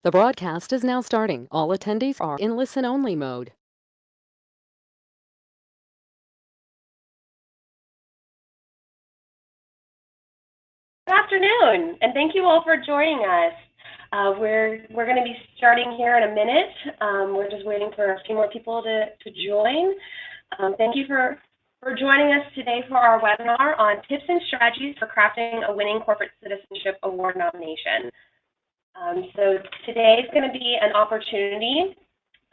The broadcast is now starting. All attendees are in listen-only mode. Good afternoon, and thank you all for joining us. We're going to be starting here in a minute. We're just waiting for a few more people to join. Thank you for joining us today for our webinar on tips and strategies for crafting a winning corporate citizenship award nomination. So today is going to be an opportunity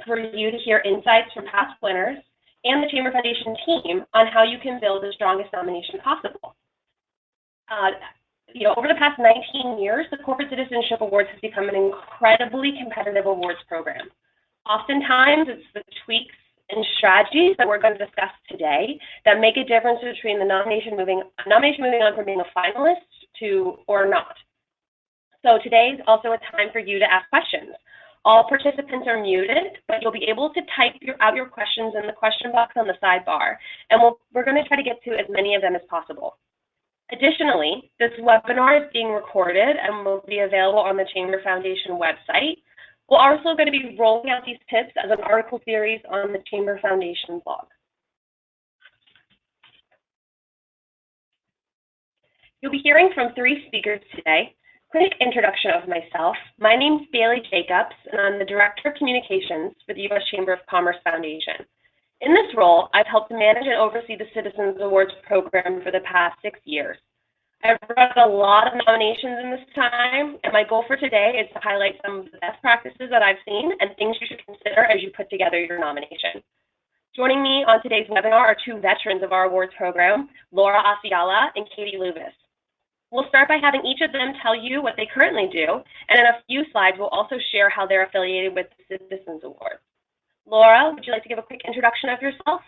for you to hear insights from past winners and the Chamber Foundation team on how you can build the strongest nomination possible. Over the past 19 years, the Corporate Citizenship Awards has become an incredibly competitive awards program. Oftentimes, it's the tweaks and strategies that we're going to discuss today that make a difference between the nomination moving on from being a finalist to or not. So today is also a time for you to ask questions. All participants are muted, but you'll be able to type out your questions in the question box on the sidebar, and we're going to try to get to as many of them as possible. Additionally, this webinar is being recorded and will be available on the Chamber Foundation website. We're also going to be rolling out these tips as an article series on the Chamber Foundation blog. You'll be hearing from 3 speakers today. Quick introduction of myself. My name is Bailey Jacobs, and I'm the Director of Communications for the U.S. Chamber of Commerce Foundation. In this role, I've helped to manage and oversee the Citizens Awards program for the past 6 years. I've run a lot of nominations in this time, and my goal for today is to highlight some of the best practices that I've seen and things you should consider as you put together your nomination. Joining me on today's webinar are 2 veterans of our awards program, Laura Asiala and Katie Luvis. We'll start by having each of them tell you what they currently do, and in a few slides, we'll also share how they're affiliated with the Citizens Awards. Laura, would you like to give a quick introduction of yourself?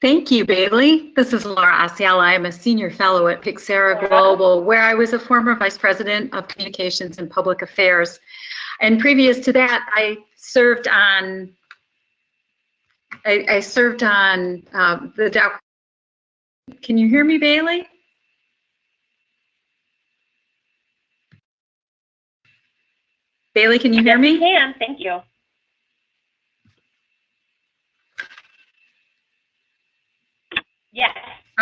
Thank you, Bailey. This is Laura Asiala. I'm a senior fellow at Pixera Global, where I was a former vice president of communications and public affairs. And previous to that, I served on the Dow. Can you hear me, Bailey? Bailey, can you hear me? Yes, I can. Thank you. Yes.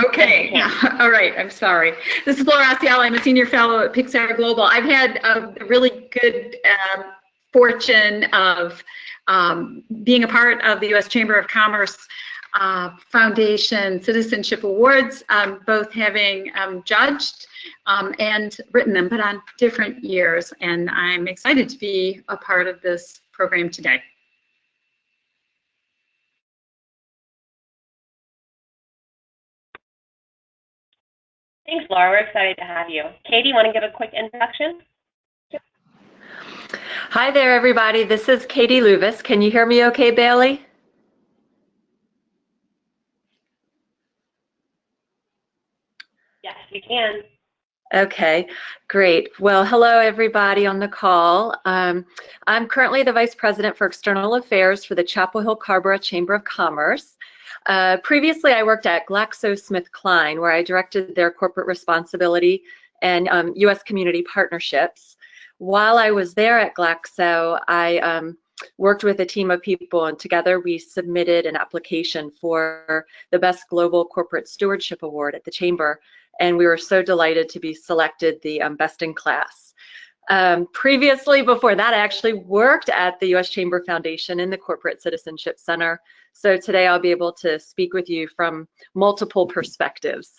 Okay. All right. I'm sorry. This is Laura Asiala. I'm a senior fellow at Pixera Global. I've had a really good fortune of being a part of the U.S. Chamber of Commerce Foundation Citizenship Awards, both having judged and written them, but on different years. And I'm excited to be a part of this program today. Thanks, Laura. We're excited to have you. Katie, want to give a quick introduction? Hi there, everybody. This is Katie Luvis. Can you hear me okay, Bailey? Yes, we can. Okay, great. Well, hello, everybody on the call. I'm currently the Vice President for External Affairs for the Chapel Hill Carrboro Chamber of Commerce. Previously, I worked at GlaxoSmithKline, where I directed their corporate responsibility and U.S. community partnerships. While I was there at Glaxo, I worked with a team of people, and together we submitted an application for the Best Global Corporate Stewardship Award at the Chamber, and we were so delighted to be selected the Best in Class. Previously, before that, I actually worked at the U.S. Chamber Foundation in the Corporate Citizenship Center, so today I'll be able to speak with you from multiple perspectives.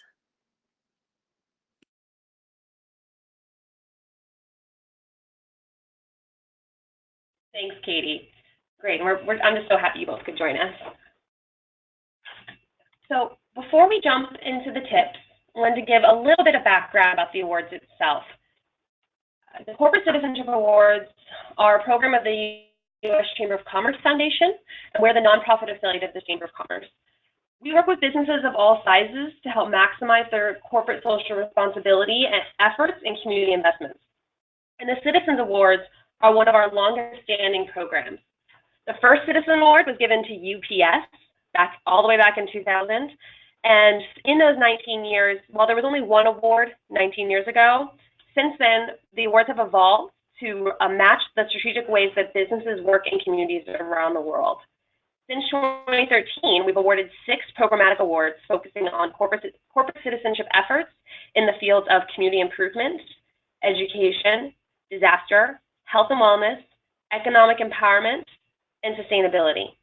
Thanks, Katie. Great. I'm just so happy you both could join us. So before we jump into the tips, I wanted to give a little bit of background about the awards itself. The Corporate Citizenship Awards are a program of the U.S. Chamber of Commerce Foundation, and we're the nonprofit affiliate of the Chamber of Commerce. We work with businesses of all sizes to help maximize their corporate social responsibility and efforts in community investments. And the Citizens Awards are one of our longest standing programs. The first Citizen Award was given to UPS all the way back in 2000, And in those 19 years, while there was only one award 19 years ago, since then, the awards have evolved to match the strategic ways that businesses work in communities around the world. Since 2013, we've awarded 6 programmatic awards focusing on corporate citizenship efforts in the fields of community improvement, education, disaster, health and wellness, economic empowerment, and sustainability.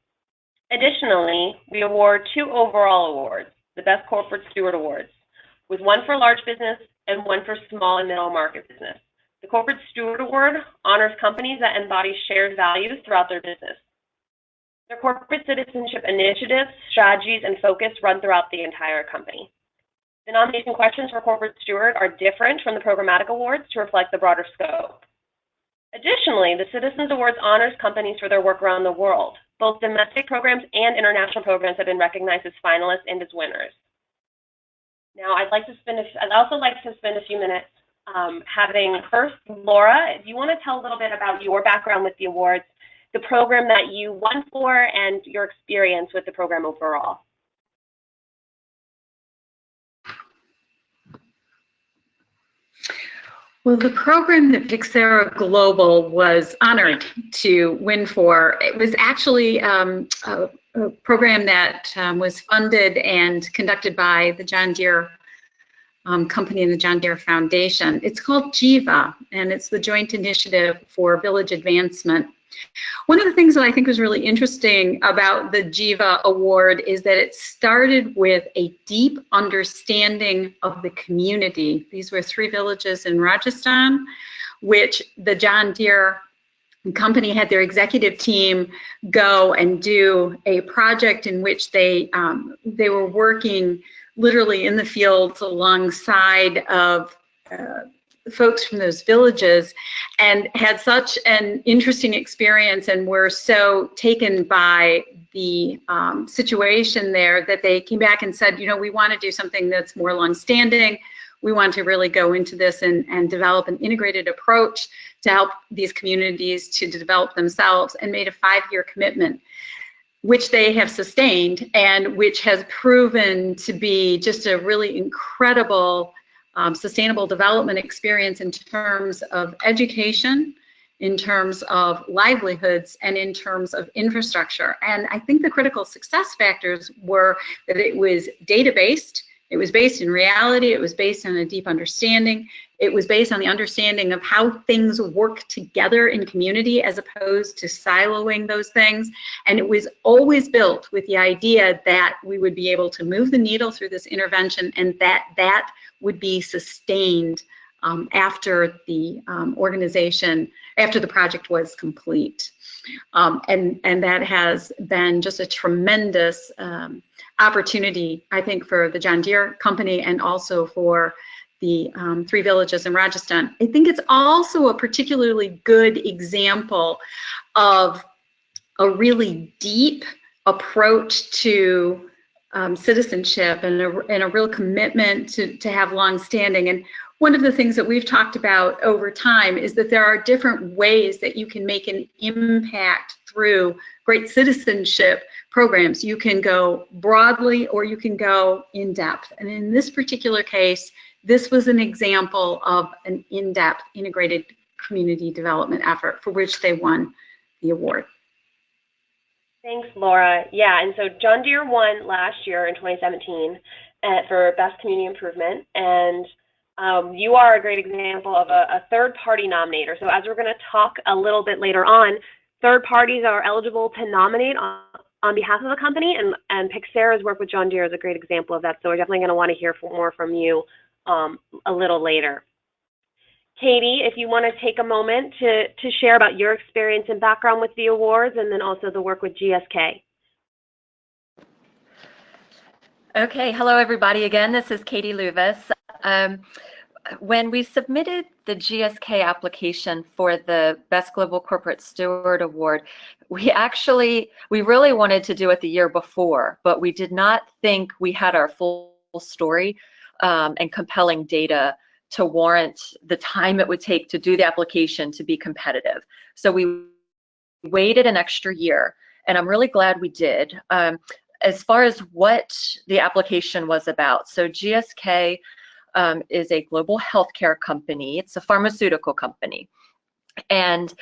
Additionally, we award 2 overall awards, the Best Corporate Steward Awards, with one for large business and one for small and middle market business. The Corporate Steward Award honors companies that embody shared values throughout their business. Their corporate citizenship initiatives, strategies, and focus run throughout the entire company. The nomination questions for Corporate Steward are different from the programmatic awards to reflect the broader scope. Additionally, the Citizens Awards honors companies for their work around the world. Both domestic programs and international programs have been recognized as finalists and as winners. Now, I'd also like to spend a few minutes having first, Laura, if you want to tell a little bit about your background with the awards, the program that you won for, and your experience with the program overall. Well, the program that Pixera Global was honored to win for, it was actually a program that was funded and conducted by the John Deere company and the John Deere Foundation. It's called JIVA, and it's the Joint Initiative for Village Advancement. One of the things that I think was really interesting about the JIVA award is that it started with a deep understanding of the community. These were 3 villages in Rajasthan, which the John Deere company had their executive team go and do a project in which they were working literally in the fields alongside of folks from those villages, and had such an interesting experience and were so taken by the situation there that they came back and said, you know, we want to do something that's more long-standing. We want to really go into this and develop an integrated approach to help these communities to develop themselves, and made a 5-year commitment, which they have sustained and which has proven to be just a really incredible sustainable development experience in terms of education, in terms of livelihoods, and in terms of infrastructure. And I think the critical success factors were that it was data-based, it was based in reality, it was based on a deep understanding, it was based on the understanding of how things work together in community as opposed to siloing those things. And it was always built with the idea that we would be able to move the needle through this intervention, and that would be sustained after the after the project was complete. And that has been just a tremendous opportunity, I think, for the John Deere company and also for the 3 villages in Rajasthan. I think it's also a particularly good example of a really deep approach to citizenship and a real commitment to have long-standing. And one of the things that we've talked about over time is that there are different ways that you can make an impact through great citizenship programs. You can go broadly or you can go in depth. And in this particular case, this was an example of an in-depth integrated community development effort for which they won the award. Thanks, Laura. Yeah, and so John Deere won last year in 2017 for Best Community Improvement, and you are a great example of a third-party nominator. So as we're going to talk a little bit later on, third parties are eligible to nominate on behalf of the company, and Pixera's work with John Deere is a great example of that. So we're definitely going to want to hear more from you a little later. Katie, if you want to take a moment to share about your experience and background with the awards, and then also the work with GSK. Okay, hello everybody again. This is Katie Luvis. When we submitted the GSK application for the Best Global Corporate Steward Award, we really wanted to do it the year before, but we did not think we had our full story and compelling data to warrant the time it would take to do the application to be competitive. So we waited an extra year, and I'm really glad we did. as far as what the application was about, so GSK is a global healthcare company. It's a pharmaceutical company. And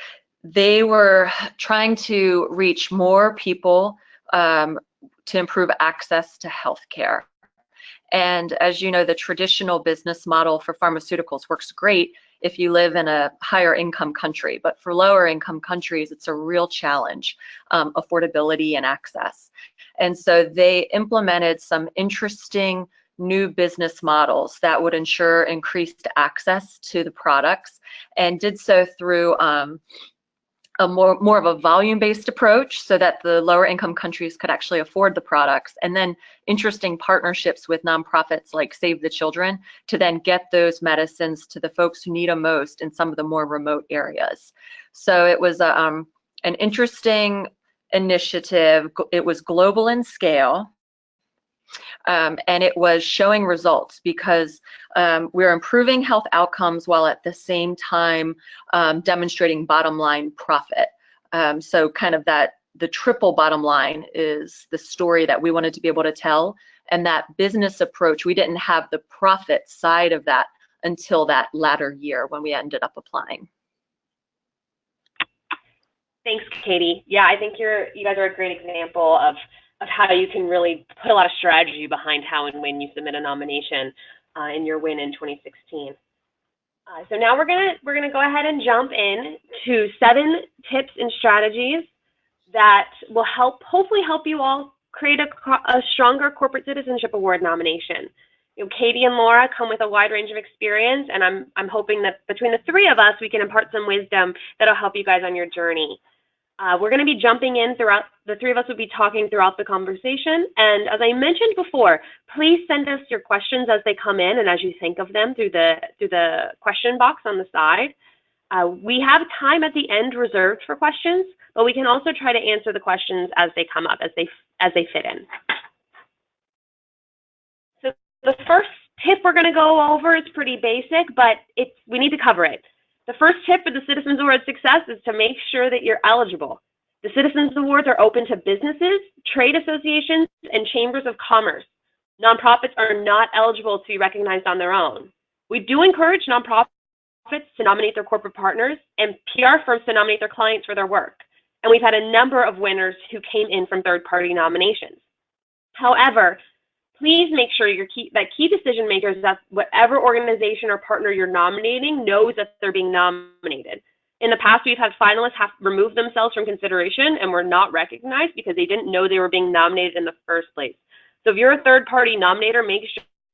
they were trying to reach more people to improve access to healthcare. And as you know, the traditional business model for pharmaceuticals works great if you live in a higher income country, but for lower income countries, it's a real challenge, affordability and access. And so they implemented some interesting new business models that would ensure increased access to the products, and did so through a more of a volume-based approach so that the lower income countries could actually afford the products, and then interesting partnerships with nonprofits like Save the Children to then get those medicines to the folks who need them most in some of the more remote areas. So it was an interesting initiative. It was global in scale. And it was showing results because we're improving health outcomes while at the same time demonstrating bottom line profit. So kind of the triple bottom line is the story that we wanted to be able to tell. And that business approach, we didn't have the profit side of that until that latter year when we ended up applying. Thanks, Katie. Yeah, I think you guys are a great example of how you can really put a lot of strategy behind how and when you submit a nomination in your win in 2016. So now we're gonna go ahead and jump in to 7 tips and strategies that will hopefully help you all create a stronger corporate citizenship award nomination. You know, Katie and Laura come with a wide range of experience, and I'm hoping that between the 3 of us, we can impart some wisdom that'll help you guys on your journey. We're going to be jumping in throughout, the 3 of us will be talking throughout the conversation. And as I mentioned before, please send us your questions as they come in and as you think of them through the question box on the side. We have time at the end reserved for questions, but we can also try to answer the questions as they come up, as they fit in. So the first tip we're going to go over is pretty basic, but we need to cover it. The first tip for the Citizens Award success is to make sure that you're eligible. The Citizens Awards are open to businesses, trade associations, and chambers of commerce. Nonprofits are not eligible to be recognized on their own. We do encourage nonprofits to nominate their corporate partners and PR firms to nominate their clients for their work. And we've had a number of winners who came in from third-party nominations. However, please make sure that key decision makers at whatever organization or partner you're nominating knows that they're being nominated. In the past, we've had finalists have removed themselves from consideration and were not recognized because they didn't know they were being nominated in the first place. So if you're a third-party nominator, make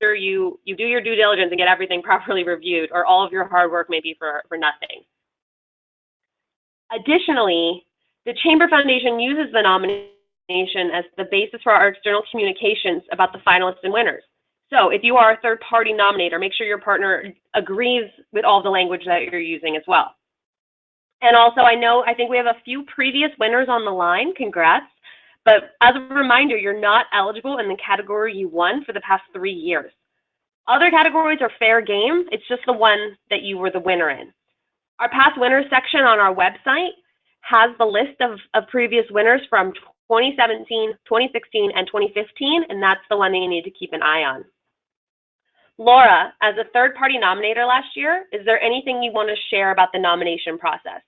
sure you do your due diligence and get everything properly reviewed, or all of your hard work may be for nothing. Additionally, the Chamber Foundation uses the nomination as the basis for our external communications about the finalists and winners. So if you are a third-party nominator, make sure your partner agrees with all the language that you're using as well. And also, I think we have a few previous winners on the line. Congrats. But as a reminder, you're not eligible in the category you won for the past 3 years. Other categories are fair game. It's just the one that you were the winner in. Our past winners section on our website has the list of previous winners from 2017, 2016, and 2015, and that's the one that you need to keep an eye on. Laura, as a third-party nominator last year, is there anything you want to share about the nomination process?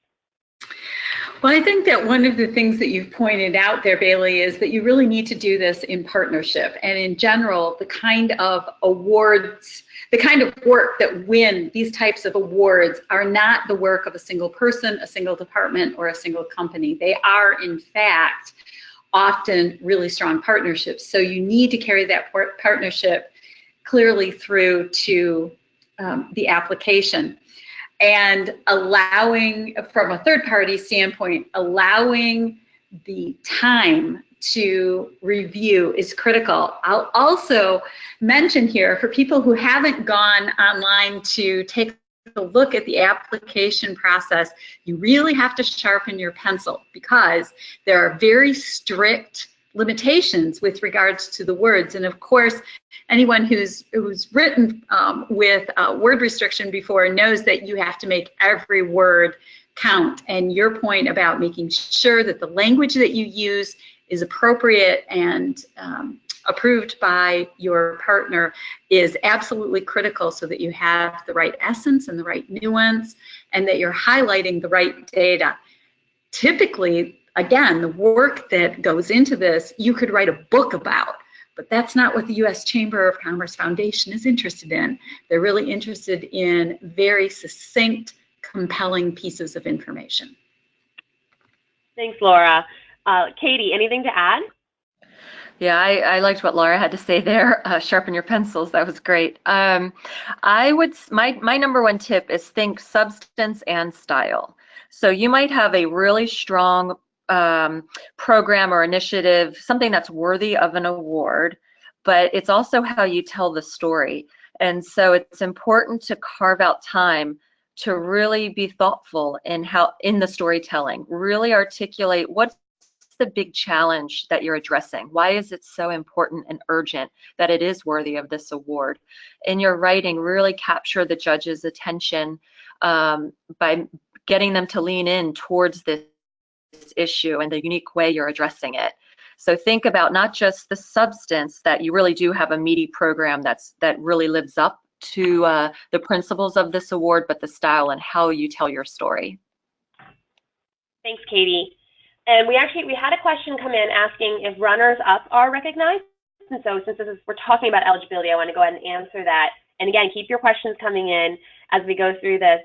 Well, I think that one of the things that you've pointed out there, Bailey, is that you really need to do this in partnership. And in general, the kind of awards, the kind of work that win these types of awards are not the work of a single person, a single department, or a single company. They are, in fact, often really strong partnerships. So you need to carry that partnership clearly through to the application. And allowing, from a third-party standpoint, allowing the time to review is critical. I'll also mention here, for people who haven't gone online to take a look at the application process, you really have to sharpen your pencil because there are very strict limitations with regards to the words. And of course, anyone who's written with word restriction before knows that you have to make every word count. And your point about making sure that the language that you use is appropriate and approved by your partner is absolutely critical, so that you have the right essence and the right nuance, and that you're highlighting the right data. Typically, again, the work that goes into this, you could write a book about, but that's not what the U.S. Chamber of Commerce Foundation is interested in. They're really interested in very succinct, compelling pieces of information. Thanks, Laura. Katie, anything to add? Yeah, I liked what Laura had to say there. Sharpen your pencils. That was great. My number one tip is think substance and style. So you might have a really strong program or initiative, something that's worthy of an award, but it's also how you tell the story. And so it's important to carve out time to really be thoughtful in the storytelling, really articulate what's the big challenge that you're addressing. Why is it so important and urgent that it is worthy of this award? In your writing, really capture the judge's attention by getting them to lean in towards this issue and the unique way you're addressing it. So think about not just the substance, that you really do have a meaty program that really lives up to the principles of this award, but the style and how you tell your story. Thanks, Katie. And we had a question come in asking if runners-up are recognized. And so since we're talking about eligibility, I want to go ahead and answer that. And again, keep your questions coming in as we go through this.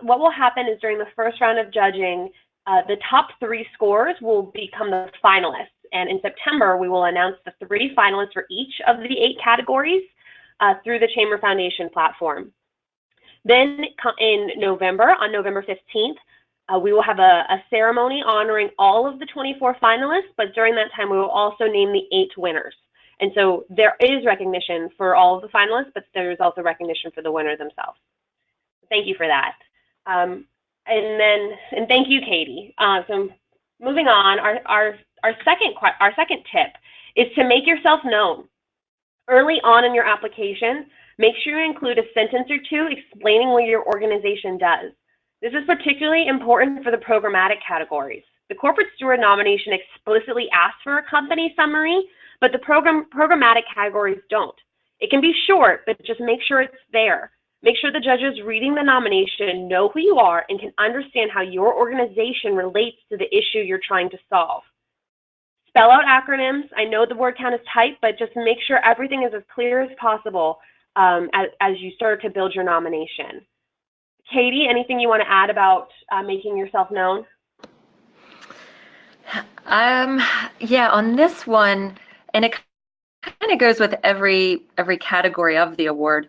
What will happen is during the first round of judging, the top 3 scores will become the finalists. And in September, we will announce the 3 finalists for each of the 8 categories through the Chamber Foundation platform. Then in November, on November 15th, we will have a ceremony honoring all of the 24 finalists, but during that time, we will also name the 8 winners. And so there is recognition for all of the finalists, but there's also recognition for the winner themselves. Thank you for that. And thank you, Katie. So moving on, our second tip is to make yourself known. Early on in your application, make sure you include a sentence or 2 explaining what your organization does. This is particularly important for the programmatic categories. The corporate steward nomination explicitly asks for a company summary, but the programmatic categories don't. It can be short, but just make sure it's there. Make sure the judges reading the nomination know who you are and can understand how your organization relates to the issue you're trying to solve. Spell out acronyms. I know the word count is tight, but just make sure everything is as clear as possible as you start to build your nomination. Katie, anything you want to add about making yourself known? Yeah, on this one, and it kind of goes with every category of the award.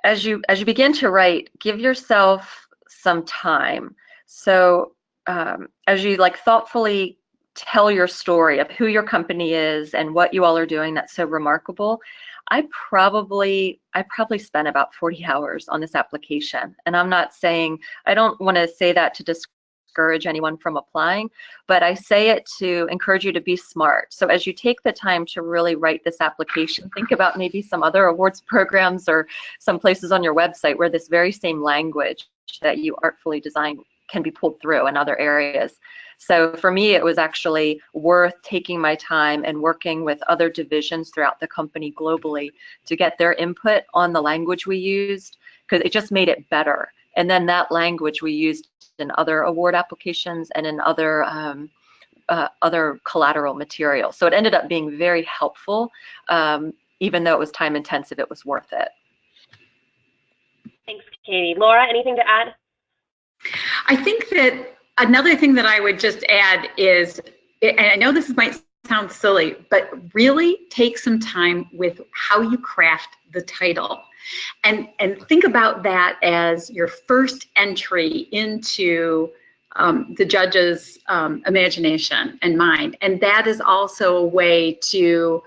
As you begin to write, give yourself some time. So as you thoughtfully tell your story of who your company is and what you all are doing that's so remarkable, I probably spent about 40 hours on this application. And I'm not saying, I don't want to say that to discourage anyone from applying, but I say it to encourage you to be smart. So as you take the time to really write this application, think about maybe some other awards programs or some places on your website where this very same language that you artfully designed can be pulled through in other areas. So for me, it was actually worth taking my time and working with other divisions throughout the company globally to get their input on the language we used, because it just made it better. And then that language we used in other award applications and in other collateral material. So it ended up being very helpful. Even though it was time intensive, it was worth it. Thanks, Katie. Laura, anything to add? I think that another thing that I would just add is, and I know this might sound silly, but really take some time with how you craft the title. And think about that as your first entry into the judge's imagination and mind. And that is also a way to,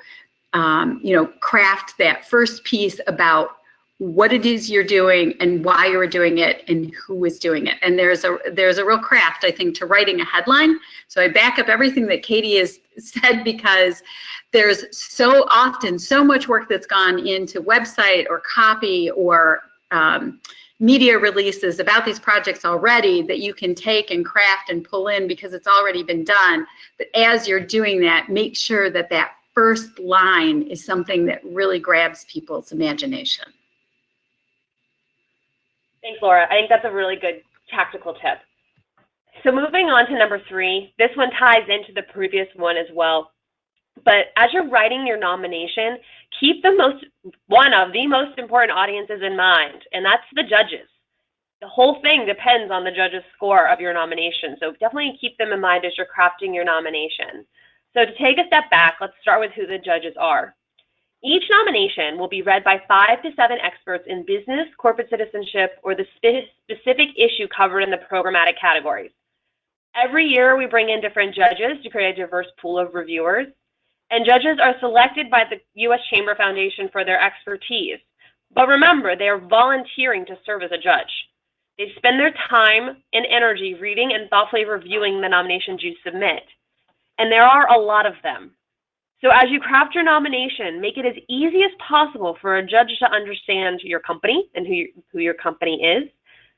craft that first piece about what it is you're doing and why you're doing it and who is doing it. And there's a real craft, I think, to writing a headline. So I back up everything that Katie has said, because there's so often so much work that's gone into website or copy or media releases about these projects already that you can take and craft and pull in because it's already been done. But as you're doing that, make sure that that first line is something that really grabs people's imagination. Thanks, Laura. I think that's a really good tactical tip. So moving on to number 3, this one ties into the previous one as well. But as you're writing your nomination, keep one of the most important audiences in mind, and that's the judges. The whole thing depends on the judges' score of your nomination, so definitely keep them in mind as you're crafting your nomination. So to take a step back, let's start with who the judges are. Each nomination will be read by 5 to 7 experts in business, corporate citizenship, or the specific issue covered in the programmatic categories. Every year, we bring in different judges to create a diverse pool of reviewers, and judges are selected by the U.S. Chamber Foundation for their expertise. But remember, they are volunteering to serve as a judge. They spend their time and energy reading and thoughtfully reviewing the nominations you submit. And there are a lot of them. So as you craft your nomination, make it as easy as possible for a judge to understand your company and who your company is,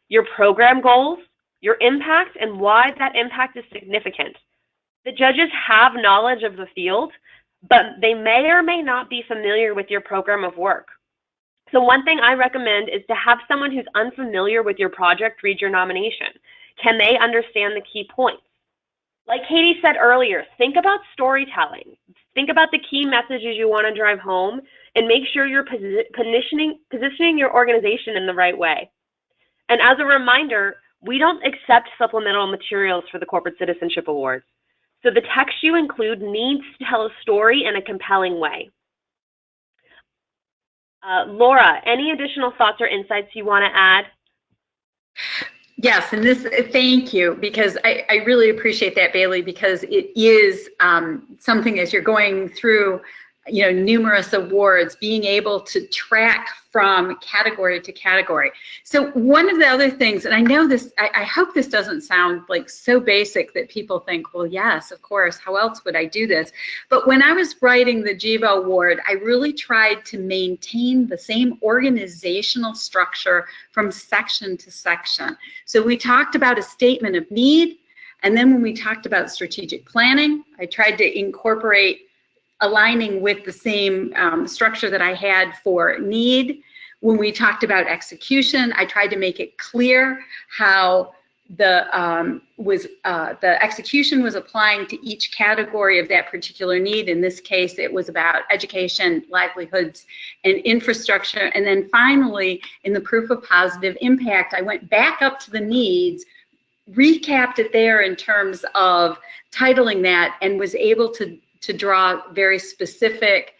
your program goals, your impact, and why that impact is significant. The judges have knowledge of the field, but they may or may not be familiar with your program of work. So one thing I recommend is to have someone who's unfamiliar with your project read your nomination. Can they understand the key points? Like Katie said earlier, think about storytelling. Think about the key messages you want to drive home and make sure you're positioning your organization in the right way. And as a reminder, we don't accept supplemental materials for the Corporate Citizenship Awards. So the text you include needs to tell a story in a compelling way. Laura, any additional thoughts or insights you want to add? Yes, and thank you, because I really appreciate that, Bailey, because it is something as you're going through, numerous awards, being able to track from category to category. So one of the other things, and I know this, I hope this doesn't sound like so basic that people think, well, yes, of course, how else would I do this? But when I was writing the GIVA award, I really tried to maintain the same organizational structure from section to section. So we talked about a statement of need, and then when we talked about strategic planning, I tried to incorporate aligning with the same structure that I had for need. When we talked about execution, I tried to make it clear how the execution was applying to each category of that particular need. In this case, it was about education, livelihoods, and infrastructure. And then finally, in the proof of positive impact, I went back up to the needs, recapped it there in terms of titling that, and was able to draw very specific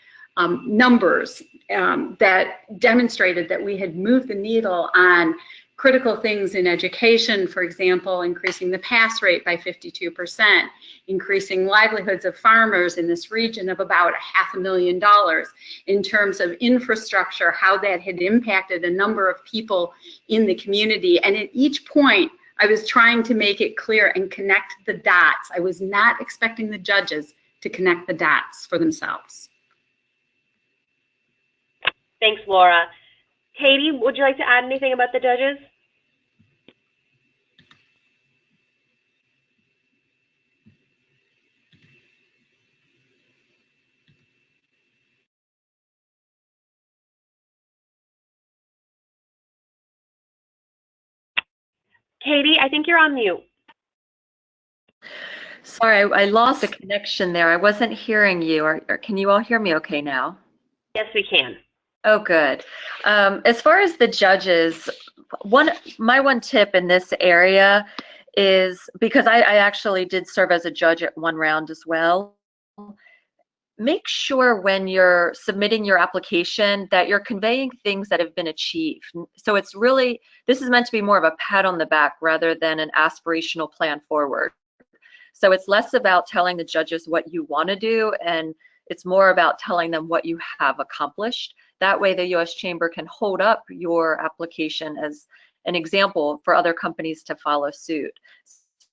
numbers that demonstrated that we had moved the needle on critical things in education, for example, increasing the pass rate by 52%, increasing livelihoods of farmers in this region of about $500,000, in terms of infrastructure, how that had impacted a number of people in the community. And at each point, I was trying to make it clear and connect the dots. I was not expecting the judges to connect the dots for themselves. Thanks, Laura. Katie, would you like to add anything about the judges? Katie, I think you're on mute. Sorry, I lost a connection there. I wasn't hearing you. Or can you all hear me okay now? Yes, we can. Oh, good. As far as the judges, my one tip in this area is, because I actually did serve as a judge at one round as well, make sure when you're submitting your application that you're conveying things that have been achieved. So it's really, this is meant to be more of a pat on the back rather than an aspirational plan forward. So it's less about telling the judges what you want to do, and it's more about telling them what you have accomplished. That way the U.S. Chamber can hold up your application as an example for other companies to follow suit.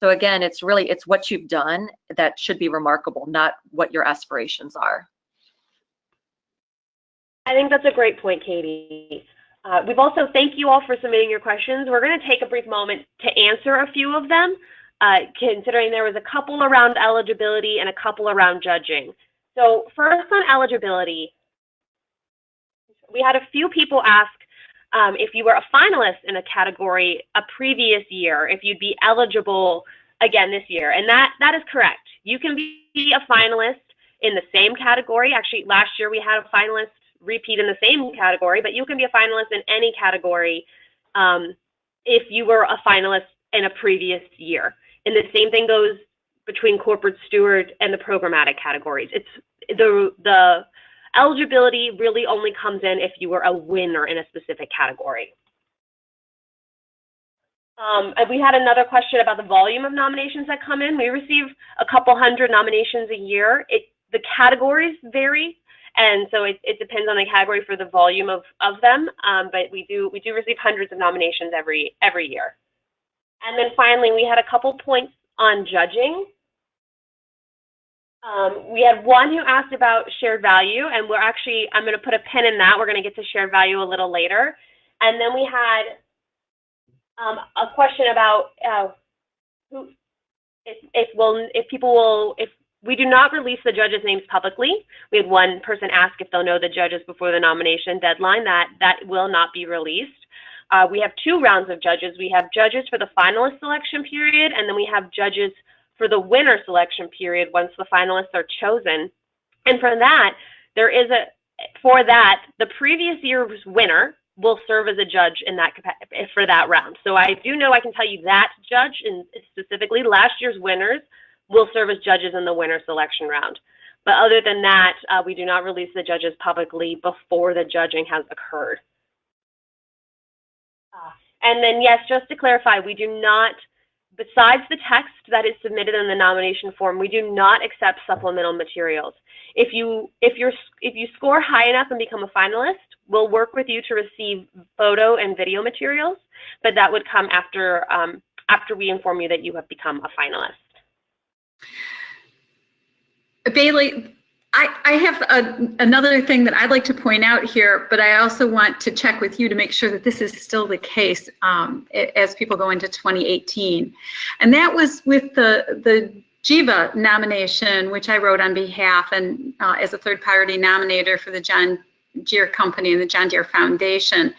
So again, it's what you've done that should be remarkable, not what your aspirations are. I think that's a great point, Katie. We've also, thank you all for submitting your questions. We're going to take a brief moment to answer a few of them, considering there was a couple around eligibility and a couple around judging. So first on eligibility, we had a few people ask if you were a finalist in a category a previous year, if you'd be eligible again this year. And that is correct. You can be a finalist in the same category. Actually, last year we had a finalist repeat in the same category, but you can be a finalist in any category if you were a finalist in a previous year. And the same thing goes between corporate steward and the programmatic categories. It's the eligibility really only comes in if you were a winner in a specific category. We had another question about the volume of nominations that come in. We receive a couple hundred nominations a year. The categories vary, and so it depends on the category for the volume of them. But we do receive hundreds of nominations every year. And then finally, we had a couple points on judging. We had one who asked about shared value, and I'm going to put a pin in that. We're going to get to shared value a little later. And then we had a question about if we do not release the judges' names publicly. We had one person ask if they'll know the judges before the nomination deadline. That will not be released. We have two rounds of judges. We have judges for the finalist selection period, and then we have judges for the winner selection period once the finalists are chosen. And for that, the previous year's winner will serve as a judge for that round. So I can tell you that judge, and specifically last year's winners, will serve as judges in the winner selection round. But other than that, we do not release the judges publicly before the judging has occurred. And then, yes, just to clarify, we do not, besides the text that is submitted in the nomination form, we do not accept supplemental materials. If you score high enough and become a finalist, we'll work with you to receive photo and video materials, but that would come after we inform you that you have become a finalist. Bailey, I have another thing that I'd like to point out here, but I also want to check with you to make sure that this is still the case as people go into 2018. And that was with the JIVA nomination, which I wrote on behalf and as a third-party nominator for the John Deere Company and the John Deere Foundation.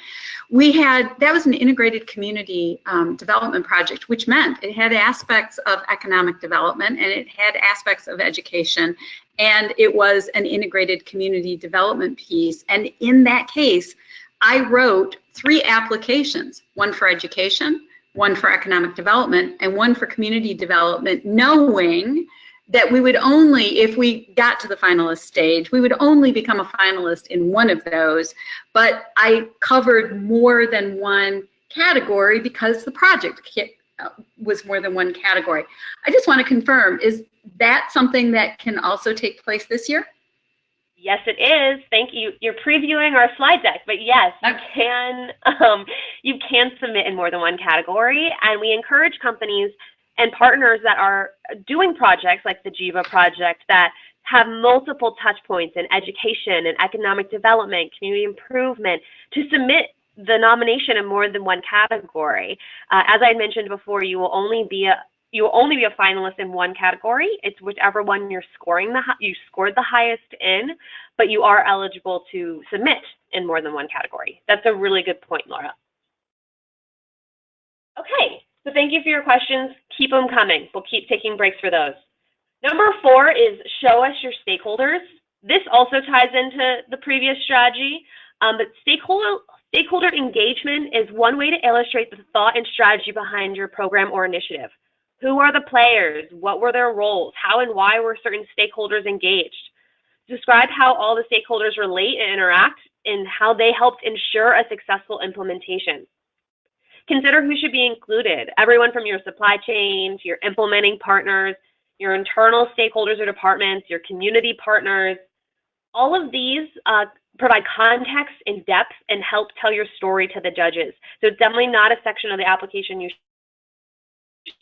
That was an integrated community development project, which meant it had aspects of economic development and it had aspects of education, and it was an integrated community development piece. And in that case, I wrote 3 applications, one for education, one for economic development, and one for community development, knowing that we would only, if we got to the finalist stage, we would only become a finalist in one of those. But I covered more than one category because the project was more than one category. I just want to confirm, is that something that can also take place this year? Yes, it is. Thank you. You're previewing our slide deck, but yes, you can submit in more than one category, and we encourage companies and partners that are doing projects like the JIVA project that have multiple touch points in education and economic development, community improvement, to submit the nomination in more than one category. As I mentioned before, you will only be a finalist in one category. It's whichever one you scored the highest in, but you are eligible to submit in more than one category. That's a really good point, Laura. Okay. So thank you for your questions. Keep them coming. We'll keep taking breaks for those. Number 4 is show us your stakeholders. This also ties into the previous strategy, but stakeholder engagement is one way to illustrate the thought and strategy behind your program or initiative. Who are the players? What were their roles? How and why were certain stakeholders engaged? Describe how all the stakeholders relate and interact and how they helped ensure a successful implementation. Consider who should be included. Everyone from your supply chain to your implementing partners, your internal stakeholders or departments, your community partners. All of these provide context and depth and help tell your story to the judges. So it's definitely not a section of the application you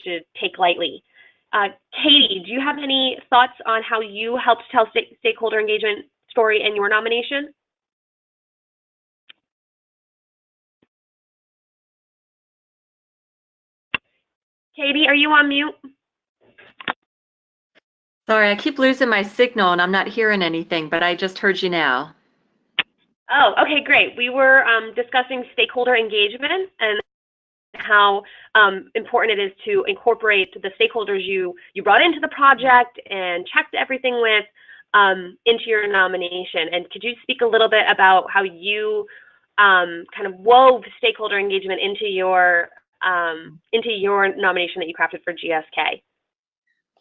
should take lightly. Katie, do you have any thoughts on how you helped tell stakeholder engagement story in your nomination? Katie, are you on mute? Sorry, I keep losing my signal and I'm not hearing anything, but I just heard you now. Oh, okay, great. We were discussing stakeholder engagement and how important it is to incorporate the stakeholders you brought into the project and checked everything with into your nomination. And could you speak a little bit about how you kind of wove stakeholder engagement into your nomination that you crafted for GSK?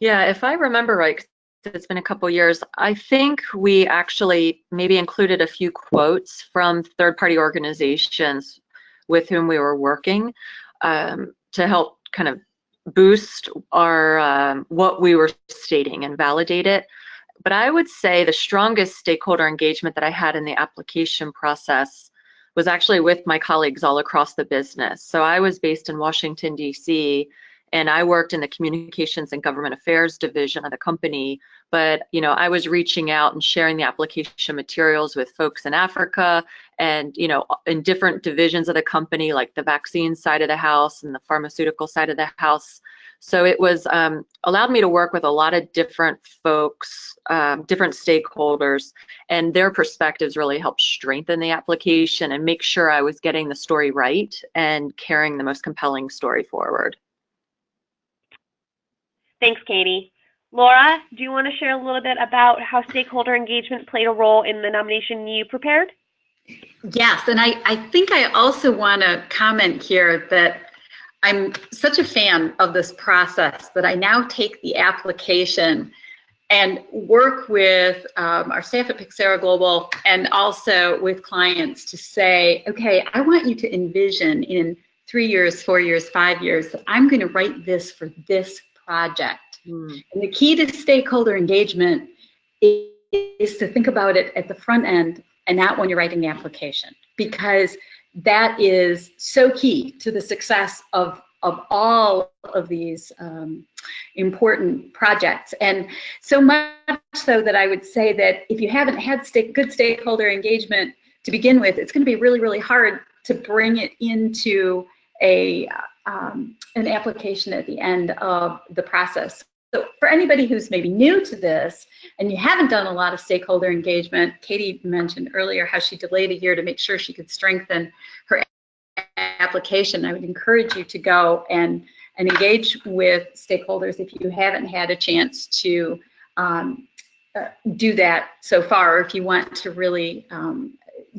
Yeah, if I remember right, 'cause it's been a couple years, I think we actually maybe included a few quotes from third-party organizations with whom we were working to help kind of boost our what we were stating and validate it. But I would say the strongest stakeholder engagement that I had in the application process was actually with my colleagues all across the business. So I was based in Washington, D.C., and I worked in the Communications and Government Affairs division of the company. But I was reaching out and sharing the application materials with folks in Africa and in different divisions of the company, like the vaccine side of the house and the pharmaceutical side of the house. So it was allowed me to work with a lot of different folks, different stakeholders, and their perspectives really helped strengthen the application and make sure I was getting the story right and carrying the most compelling story forward. Thanks, Katie. Laura, do you want to share a little bit about how stakeholder engagement played a role in the nomination you prepared? Yes, and I think I also want to comment here that I'm such a fan of this process that I now take the application and work with our staff at Pixera Global and also with clients to say, okay, I want you to envision in 3 years, 4 years, 5 years that I'm going to write this for this project. And the key to stakeholder engagement is to think about it at the front end and not when you're writing the application, because that is so key to the success of all of these important projects. And so much so that I would say that if you haven't had good stakeholder engagement to begin with, it's going to be really, really hard to bring it into an application at the end of the process. So for anybody who's maybe new to this and you haven't done a lot of stakeholder engagement, Katie mentioned earlier how she delayed a year to make sure she could strengthen her application. I would encourage you to go and engage with stakeholders if you haven't had a chance to do that so far, or if you want to really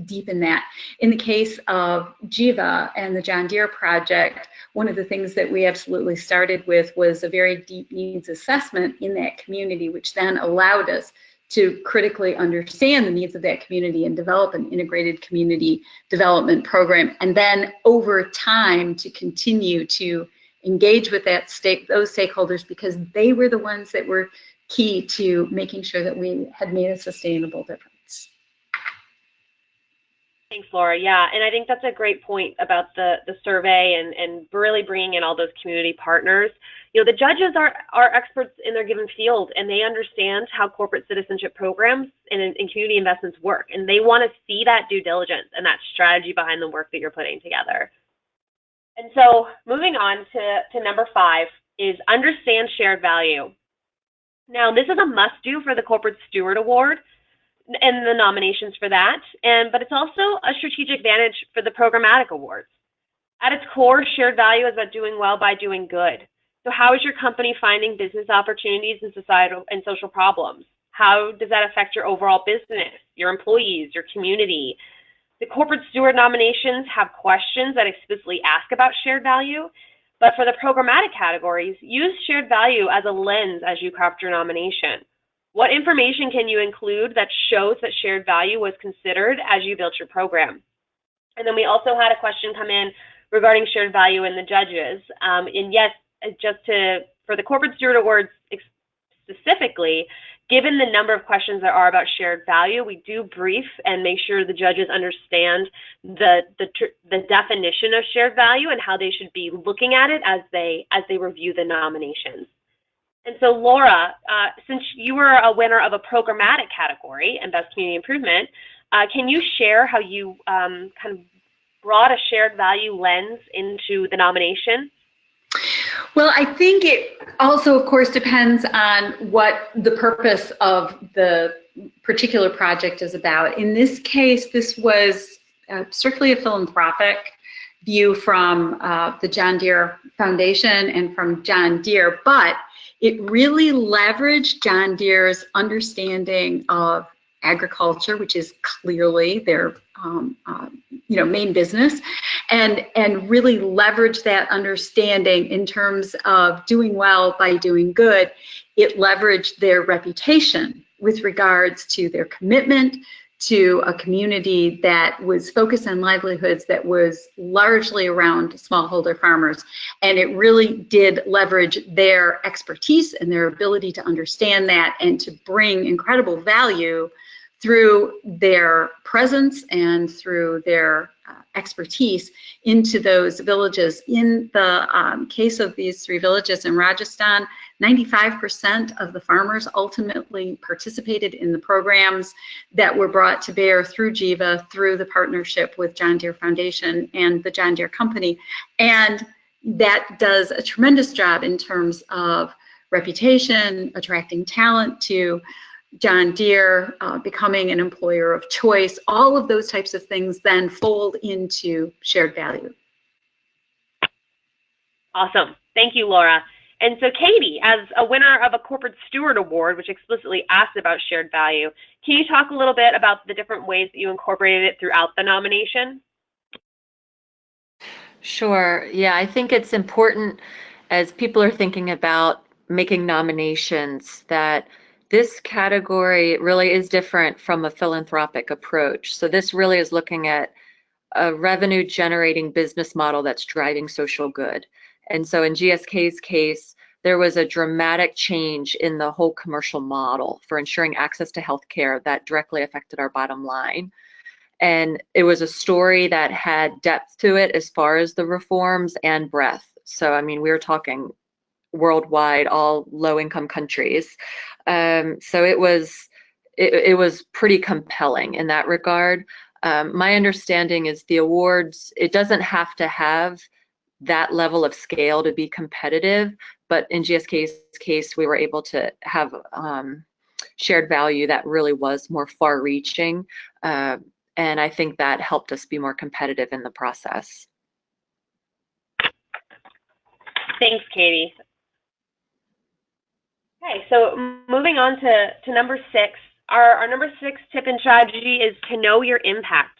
deepen that. In the case of Jiva and the John Deere project, one of the things that we absolutely started with was a very deep needs assessment in that community, which then allowed us to critically understand the needs of that community and develop an integrated community development program. And then over time to continue to engage with those stakeholders, because they were the ones that were key to making sure that we had made a sustainable difference. Thanks, Laura. Yeah, and I think that's a great point about the survey and really bringing in all those community partners. The judges are experts in their given field, and they understand how corporate citizenship programs and community investments work, and they want to see that due diligence and that strategy behind the work that you're putting together. And so moving on to number 5 is understand shared value. Now, this is a must-do for the Corporate Steward Award and the nominations for that, but it's also a strategic advantage for the programmatic awards. At its core, shared value is about doing well by doing good. So how is your company finding business opportunities and societal and social problems? How does that affect your overall business, your employees, your community? The corporate steward nominations have questions that explicitly ask about shared value, but for the programmatic categories, use shared value as a lens as you craft your nomination. What information can you include that shows that shared value was considered as you built your program? And then we also had a question come in regarding shared value in the judges. And yes, for the Corporate Steward Awards specifically, given the number of questions there are about shared value, we do brief and make sure the judges understand the definition of shared value and how they should be looking at it as they review the nominations. And so, Laura, since you were a winner of a programmatic category and Best Community Improvement, can you share how you kind of brought a shared value lens into the nomination? Well, I think it also, of course, depends on what the purpose of the particular project is about. In this case, this was strictly a philanthropic view from the John Deere Foundation and from John Deere, but it really leveraged John Deere's understanding of agriculture, which is clearly their main business, and really leverage that understanding in terms of doing well by doing good. It leveraged their reputation with regards to their commitment to a community that was focused on livelihoods that was largely around smallholder farmers. And it really did leverage their expertise and their ability to understand that and to bring incredible value through their presence and through their expertise into those villages. In the case of these 3 villages in Rajasthan, 95% of the farmers ultimately participated in the programs that were brought to bear through JIVA, through the partnership with John Deere Foundation and the John Deere Company. And that does a tremendous job in terms of reputation, attracting talent to John Deere, becoming an employer of choice. All of those types of things then fold into shared value. Awesome. Thank you, Laura. And so Katie, as a winner of a Corporate Steward Award, which explicitly asked about shared value, can you talk a little bit about the different ways that you incorporated it throughout the nomination? Sure. Yeah, I think it's important as people are thinking about making nominations that this category really is different from a philanthropic approach. So this really is looking at a revenue generating business model that's driving social good. And so in GSK's case, there was a dramatic change in the whole commercial model for ensuring access to healthcare that directly affected our bottom line. And it was a story that had depth to it as far as the reforms and breadth. So, I mean, we were talking worldwide, all low-income countries. So it was pretty compelling in that regard. My understanding is the awards, it doesn't have to have that level of scale to be competitive, but in GSK's case, we were able to have shared value that really was more far-reaching, and I think that helped us be more competitive in the process. Thanks, Katie. Okay, so moving on to number 6. Our number 6 tip and strategy is to know your impact.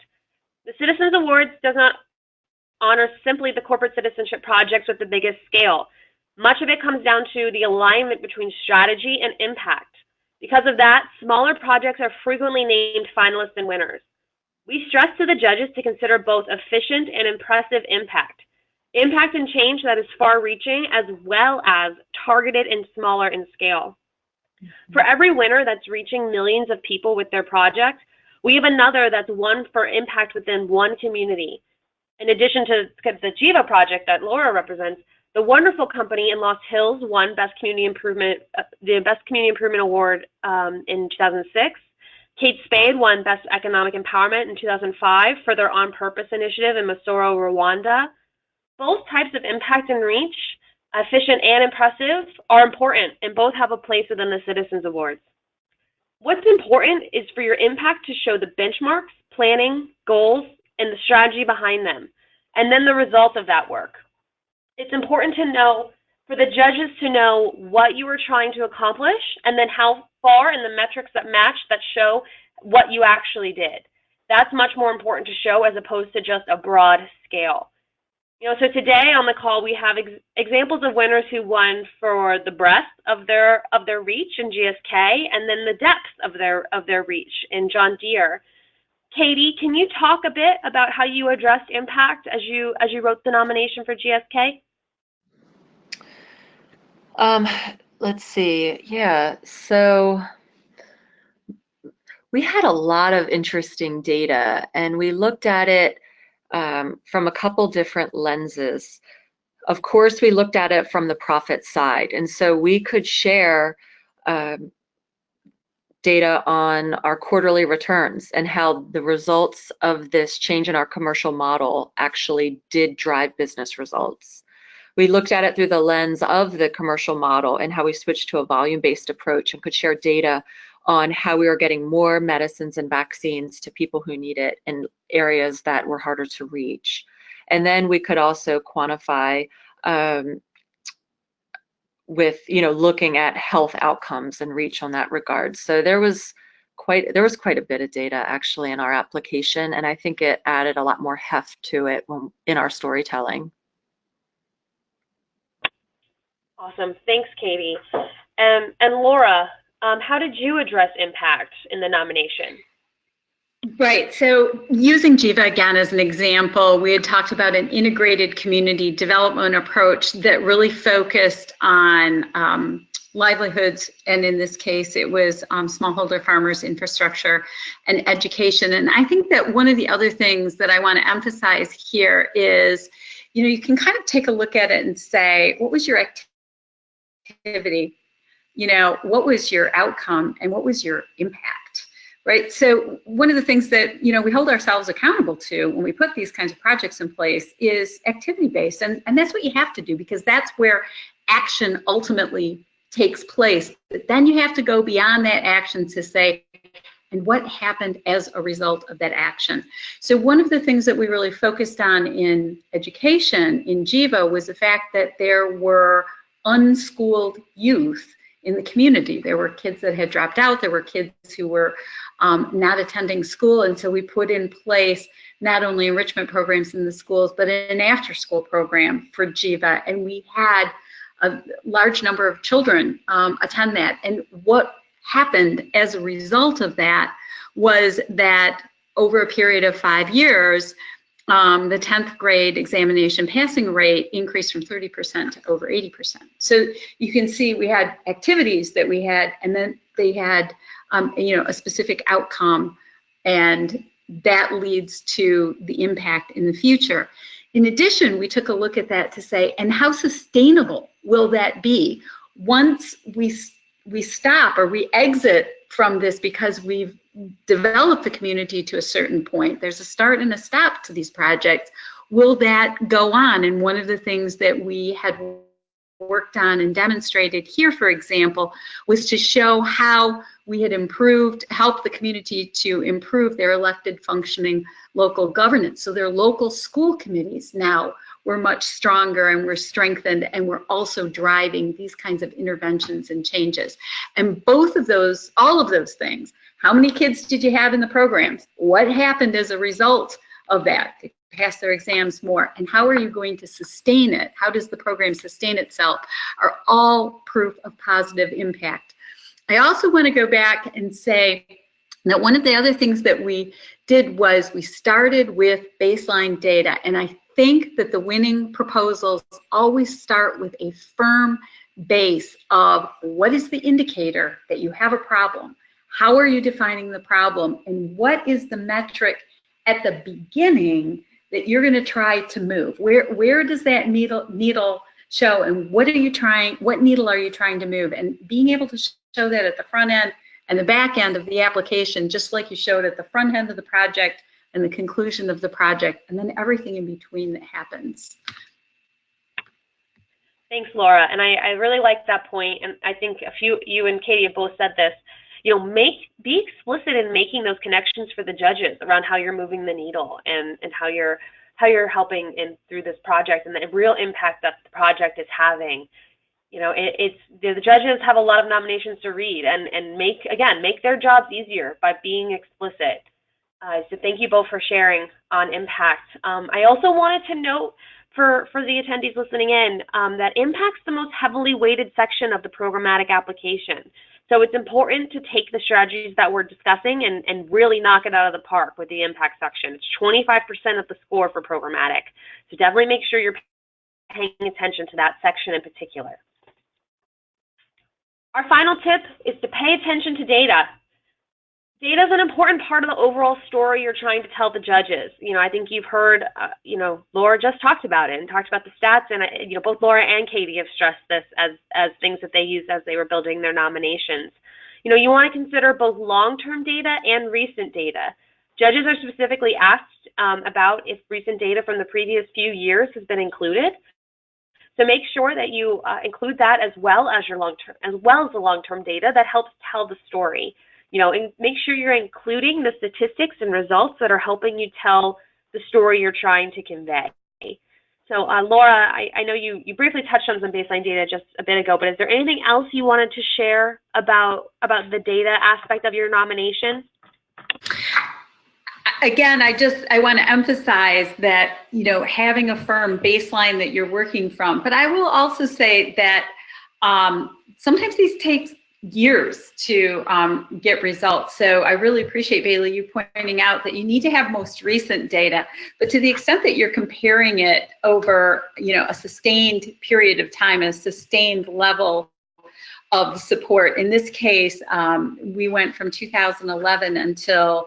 The Citizens Awards does not honor simply the corporate citizenship projects with the biggest scale. Much of it comes down to the alignment between strategy and impact. Because of that, smaller projects are frequently named finalists and winners. We stress to the judges to consider both efficient and impressive impact. Impact and change that is far-reaching as well as targeted and smaller in scale. For every winner that's reaching millions of people with their project, we have another that's won for impact within one community. In addition to the JIVA project that Laura represents, the wonderful company in Lost Hills won Best Community Improvement, the Best Community Improvement Award in 2006. Kate Spade won Best Economic Empowerment in 2005 for their On Purpose initiative in Masoro, Rwanda. Both types of impact and reach, efficient and impressive, are important and both have a place within the Citizens Awards. What's important is for your impact to show the benchmarks, planning, goals, and the strategy behind them, and then the result of that work. It's important to know, for the judges to know what you were trying to accomplish and then how far and the metrics that match that show what you actually did. That's much more important to show as opposed to just a broad scale. So today on the call we have examples of winners who won for the breadth of their reach in GSK and then the depth of their reach in John Deere. Katie, can you talk a bit about how you addressed impact as you wrote the nomination for GSK? Let's see. Yeah. So we had a lot of interesting data, and we looked at it from a couple different lenses. Of course, we looked at it from the profit side, and so we could share data on our quarterly returns and how the results of this change in our commercial model actually did drive business results. we looked at it through the lens of the commercial model and how we switched to a volume-based approach and could share data on how we were getting more medicines and vaccines to people who need it in areas that were harder to reach. And then we could also quantify with, looking at health outcomes and reach on that regard. So there was quite a bit of data actually in our application, and I think it added a lot more heft to it in our storytelling. Awesome, thanks, Katie. And Laura, how did you address impact in the nomination? Right, so using GIVA again as an example, we had talked about an integrated community development approach that really focused on livelihoods, and in this case it was smallholder farmers, infrastructure, and education. And I think that one of the other things that I want to emphasize here is, you can kind of take a look at it and say, what was your activity? What was your outcome, and what was your impact? Right. So one of the things that, we hold ourselves accountable to when we put these kinds of projects in place is activity-based. And that's what you have to do, because that's where action ultimately takes place. But then you have to go beyond that action to say, and what happened as a result of that action? So one of the things that we really focused on in education in GIVA was the fact that there were unschooled youth in the community. There were kids that had dropped out. There were kids who were not attending school. And so we put in place not only enrichment programs in the schools, but an after-school program for GIVA. And we had a large number of children attend that. And what happened as a result of that was that over a period of 5 years, the 10th grade examination passing rate increased from 30% to over 80%. So you can see we had activities that we had, and then they had a specific outcome, and that leads to the impact in the future. In addition, we took a look at that to say, and how sustainable will that be once we stop or we exit from this, because we've developed the community to a certain point. There's a start and a stop to these projects. Will that go on? And one of the things that we had worked on and demonstrated here, for example, was to show how we had helped the community to improve their elected functioning local governance. So their local school committees now were much stronger and were strengthened, and we're also driving these kinds of interventions and changes. And both of those, all of those things, how many kids did you have in the programs? What happened as a result of that? They passed their exams more. And how are you going to sustain it? How does the program sustain itself? Are all proof of positive impact. I also want to go back and say that one of the other things that we did was we started with baseline data. And I think that the winning proposals always start with a firm base of what is the indicator that you have a problem? How are you defining the problem? And what is the metric at the beginning that you're going to try to move? Where does that needle show, and what needle are you trying to move? And being able to show that at the front end and the back end of the application, just like you showed at the front end of the project and the conclusion of the project, and then everything in between that happens. Thanks, Laura. And I really like that point. And I think you and Katie have both said this. Be explicit in making those connections for the judges around how you're moving the needle and how you're helping through this project and the real impact that the project is having. The judges have a lot of nominations to read and make their jobs easier by being explicit. So thank you both for sharing on impact. I also wanted to note for the attendees listening in that impact's the most heavily weighted section of the programmatic application. So it's important to take the strategies that we're discussing and really knock it out of the park with the impact section. It's 25% of the score for programmatic. So definitely make sure you're paying attention to that section in particular. Our final tip is to pay attention to data. Data is an important part of the overall story you're trying to tell the judges. I think you've heard, Laura just talked about it and talked about the stats, and both Laura and Katie have stressed this as things that they used as they were building their nominations. You want to consider both long-term data and recent data. Judges are specifically asked about if recent data from the previous few years has been included. So make sure that you include that as well as your long-term, as well as the long-term data that helps tell the story. And make sure you're including the statistics and results that are helping you tell the story you're trying to convey. So Laura, I know you briefly touched on some baseline data just a bit ago, but is there anything else you wanted to share about the data aspect of your nomination? Again, I want to emphasize that, having a firm baseline that you're working from, but I will also say that sometimes these take years to get results. So I really appreciate, Bailey, you pointing out that you need to have most recent data, but to the extent that you're comparing it over, a sustained period of time, a sustained level of support. In this case, we went from 2011 until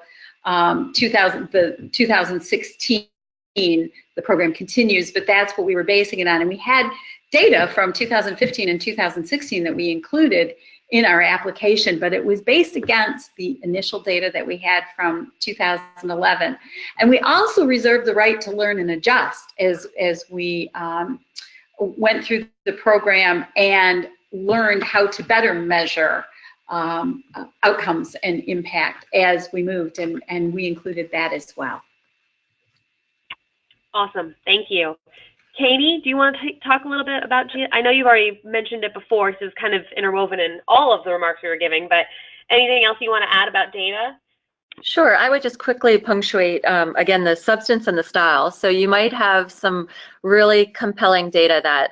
2016, the program continues, but that's what we were basing it on. And we had data from 2015 and 2016 that we included in our application, but it was based against the initial data that we had from 2011. And we also reserved the right to learn and adjust as we went through the program and learned how to better measure outcomes and impact as we moved, and we included that as well. Awesome, thank you. Katie, do you want to talk a little bit about, I know you've already mentioned it before, so it's kind of interwoven in all of the remarks we were giving, but anything else you want to add about data? Sure, I would just quickly punctuate, again, the substance and the style. So you might have some really compelling data that,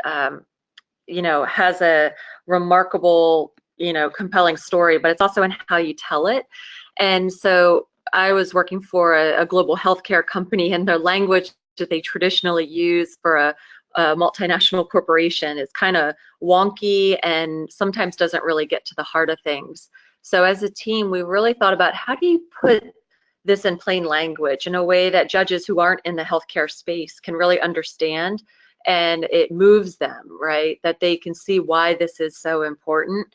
has a remarkable, compelling story, but it's also in how you tell it. And so I was working for a global healthcare company, and their language that they traditionally use for a multinational corporation is kind of wonky and sometimes doesn't really get to the heart of things. So as a team, we really thought about how do you put this in plain language in a way that judges who aren't in the healthcare space can really understand, and it moves them, right? That they can see why this is so important.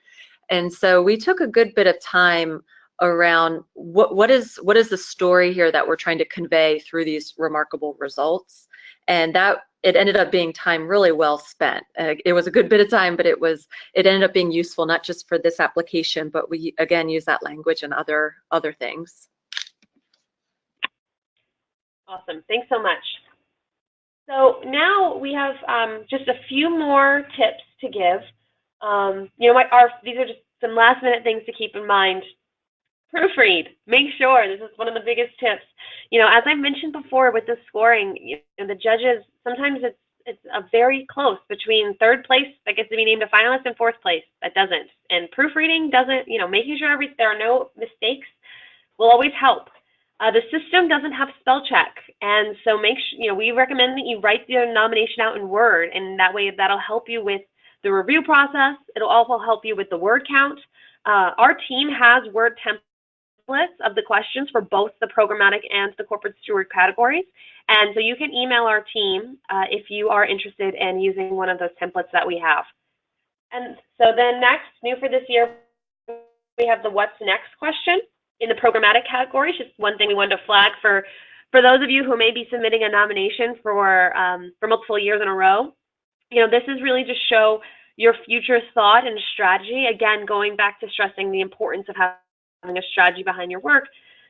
And so we took a good bit of time around what is the story here that we're trying to convey through these remarkable results, and that it ended up being time really well spent. It was a good bit of time, but it ended up being useful not just for this application, but we again use that language and other things. Awesome, thanks so much. So now we have just a few more tips to give. These are just some last minute things to keep in mind. Proofread. Make sure, this is one of the biggest tips. As I mentioned before with the scoring, the judges, sometimes it's a very close between third place that gets to be named a finalist and fourth place that doesn't. And proofreading doesn't, making sure there are no mistakes will always help. The system doesn't have spell check, and so we recommend that you write your nomination out in Word, and that way that'll help you with the review process. It'll also help you with the word count. Our team has Word templates of the questions for both the programmatic and the corporate steward categories, and so you can email our team if you are interested in using one of those templates that we have. And so then next, new for this year, we have the what's next question in the programmatic category. Just one thing we wanted to flag for those of you who may be submitting a nomination for multiple years in a row. This is really to show your future thought and strategy. Again, going back to stressing the importance of having a strategy behind your work.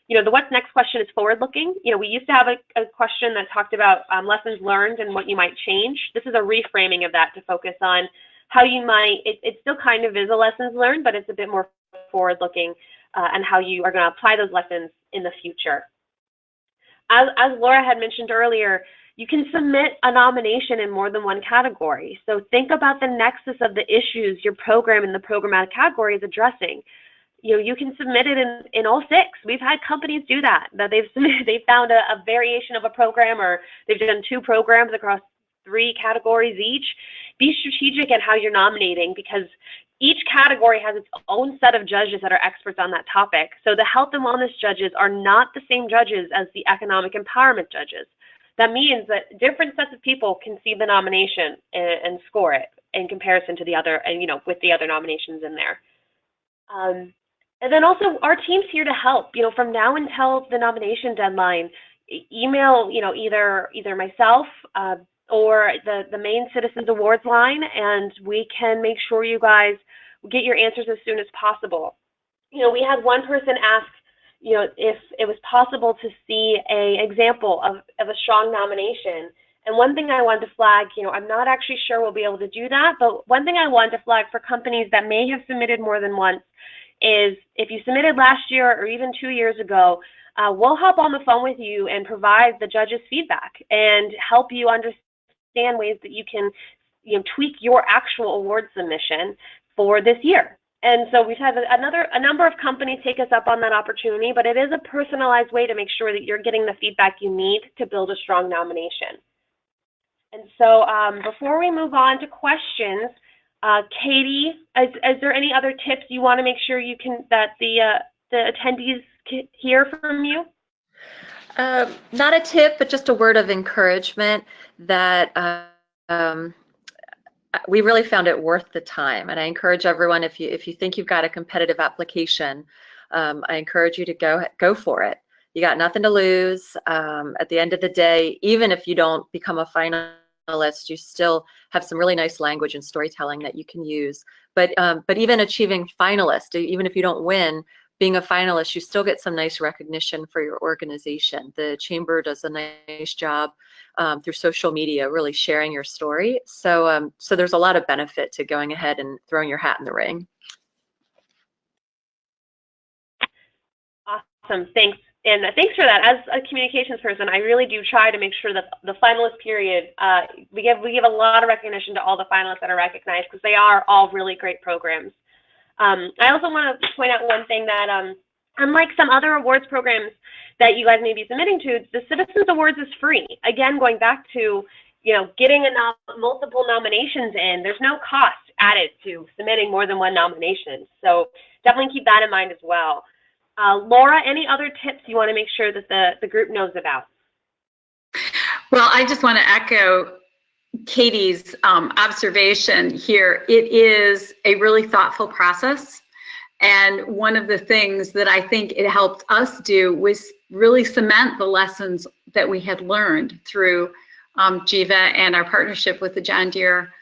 The what's next question is forward-looking. We used to have a question that talked about lessons learned and what you might change. This is a reframing of that to focus on how you might, it still kind of is a lessons learned, but it's a bit more forward-looking and how you are going to apply those lessons in the future. As Laura had mentioned earlier, you can submit a nomination in more than one category. So think about the nexus of the issues your program in the programmatic category is addressing. You can submit it in all six. We've had companies do that they've found a variation of a program, or they've done two programs across 3 categories each. Be strategic in how you're nominating, because each category has its own set of judges that are experts on that topic. So the health and wellness judges are not the same judges as the economic empowerment judges. That means that different sets of people can see the nomination and score it in comparison to the other, and with the other nominations in there. And then also, our team's here to help. From now until the nomination deadline, email either myself, or the main Citizens Awards line, and we can make sure you guys get your answers as soon as possible. We had one person ask, if it was possible to see an example of a strong nomination. And one thing I wanted to flag, I'm not actually sure we'll be able to do that, but one thing I wanted to flag for companies that may have submitted more than once is if you submitted last year or even 2 years ago, we'll hop on the phone with you and provide the judges' feedback and help you understand ways that you can tweak your actual award submission for this year. And so we've had a number of companies take us up on that opportunity, but it is a personalized way to make sure that you're getting the feedback you need to build a strong nomination. And so before we move on to questions, Katie, is there any other tips you want to make sure that the attendees hear from you? Not a tip, but just a word of encouragement that we really found it worth the time. And I encourage everyone, if you think you've got a competitive application, I encourage you to go for it. You got nothing to lose. At the end of the day, even if you don't become a finalist, you still have some really nice language and storytelling that you can use. But even achieving finalist, even if you don't win, being a finalist, you still get some nice recognition for your organization. The Chamber does a nice job through social media, really sharing your story. So there's a lot of benefit to going ahead and throwing your hat in the ring. Awesome, thanks. And thanks for that. As a communications person, I really do try to make sure that the finalist period, we give a lot of recognition to all the finalists that are recognized because they are all really great programs. I also want to point out one thing that unlike some other awards programs that you guys may be submitting to, the Citizens Awards is free. Again, going back to getting multiple nominations in, there's no cost added to submitting more than one nomination. So definitely keep that in mind as well. Laura, any other tips you want to make sure that the group knows about? Well, I just want to echo Katie's observation here. It is a really thoughtful process. And one of the things that I think it helped us do was really cement the lessons that we had learned through GIVA and our partnership with the John Deere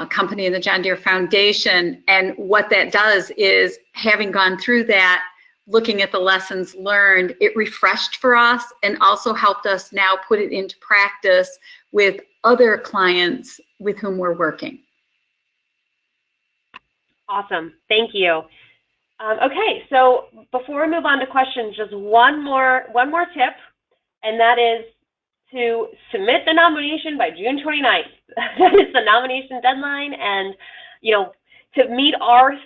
company and the John Deere Foundation. And what that does is, having gone through that, looking at the lessons learned, it refreshed for us and also helped us now put it into practice with other clients with whom we're working. Awesome, thank you. Okay, so before we move on to questions, just one more tip, and that is to submit the nomination by June 29th. That is the nomination deadline, and to meet our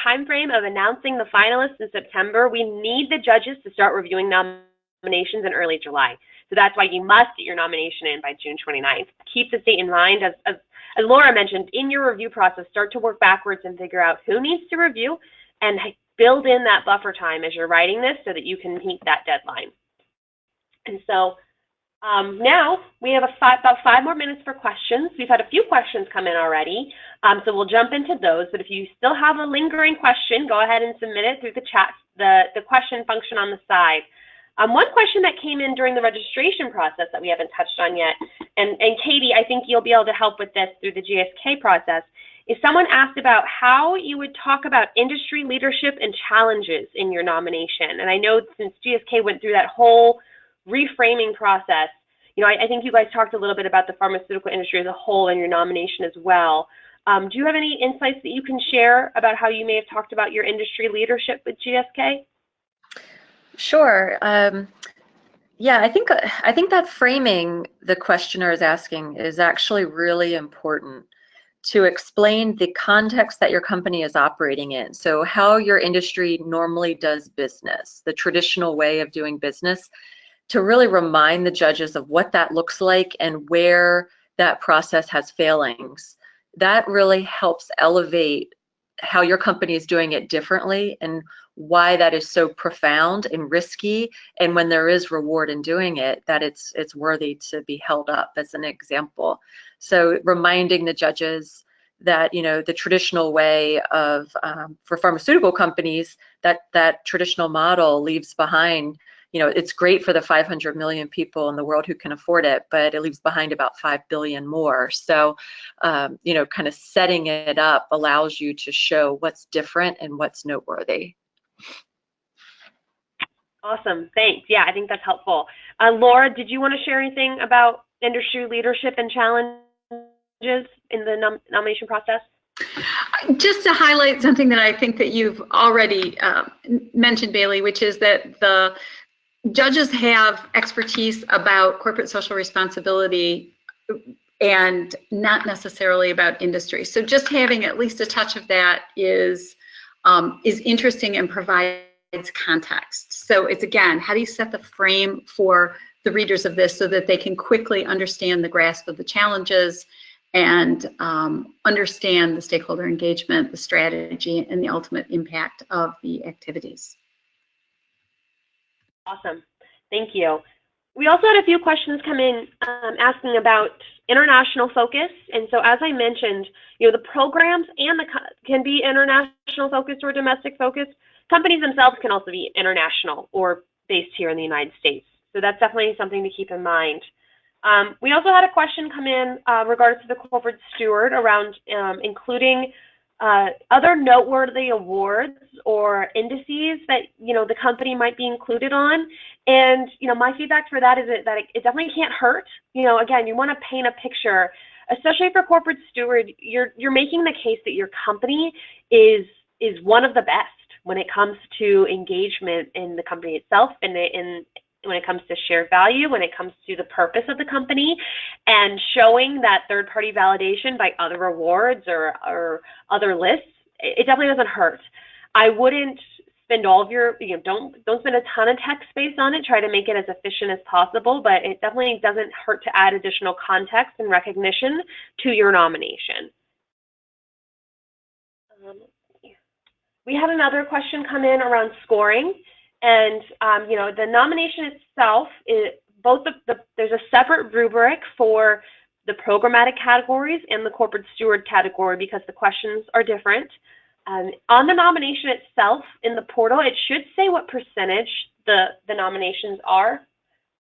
time frame of announcing the finalists in September, we need the judges to start reviewing nominations in early July. So that's why you must get your nomination in by June 29th. Keep the date in mind. As Laura mentioned, in your review process, start to work backwards and figure out who needs to review and build in that buffer time as you're writing this so that you can meet that deadline. And so now we have about 5 more minutes for questions. We've had a few questions come in already, so we'll jump into those. But if you still have a lingering question, go ahead and submit it through the chat, the question function on the side. One question that came in during the registration process that we haven't touched on yet, and Katie, I think you'll be able to help with this through the GSK process, is someone asked about how you would talk about industry leadership and challenges in your nomination. And I know since GSK went through that whole reframing process, I think you guys talked a little bit about the pharmaceutical industry as a whole in your nomination as well. Do you have any insights that you can share about how you may have talked about your industry leadership with GSK? Sure. Yeah, I think that framing the questioner is asking is actually really important to explain the context that your company is operating in. So how your industry normally does business, the traditional way of doing business, to really remind the judges of what that looks like and where that process has failings. That really helps elevate how your company is doing it differently and why that is so profound and risky, and when there is reward in doing it, that it's worthy to be held up as an example. So reminding the judges that the traditional way of for pharmaceutical companies, that traditional model leaves behind you know, it's great for the 500 million people in the world who can afford it, but it leaves behind about 5 billion more. So, you know, kind of setting it up allows you to show what's different and what's noteworthy. Awesome, thanks. Yeah, I think that's helpful. Laura, did you want to share anything about industry leadership and challenges in the nomination process? Just to highlight something that I think that you've already mentioned, Bailey, which is that the judges have expertise about corporate social responsibility and not necessarily about industry. So just having at least a touch of that is interesting and provides context. So it's, again, how do you set the frame for the readers of this so that they can quickly understand the grasp of the challenges and understand the stakeholder engagement, the strategy, and the ultimate impact of the activities. Awesome, thank you. We also had a few questions come in asking about international focus, and so as I mentioned, you know, the programs and can be international focused or domestic focused. Companies themselves can also be international or based here in the United States, so that's definitely something to keep in mind. We also had a question come in regards to the corporate steward around including other noteworthy awards or indices that, you know, the company might be included on. And, you know, my feedback for that is that it definitely can't hurt. You know, again, you want to paint a picture, especially for corporate steward. You're making the case that your company is one of the best when it comes to engagement in the company itself and when it comes to shared value, when it comes to the purpose of the company, and showing that third-party validation by other awards or other lists, it definitely doesn't hurt. I wouldn't spend all of your, you know, don't spend a ton of tech space on it. Try to make it as efficient as possible, but it definitely doesn't hurt to add additional context and recognition to your nomination. We had another question come in around scoring. And, you know, the nomination itself, there's a separate rubric for the programmatic categories and the corporate steward category because the questions are different. On the nomination itself in the portal, it should say what percentage the nominations are.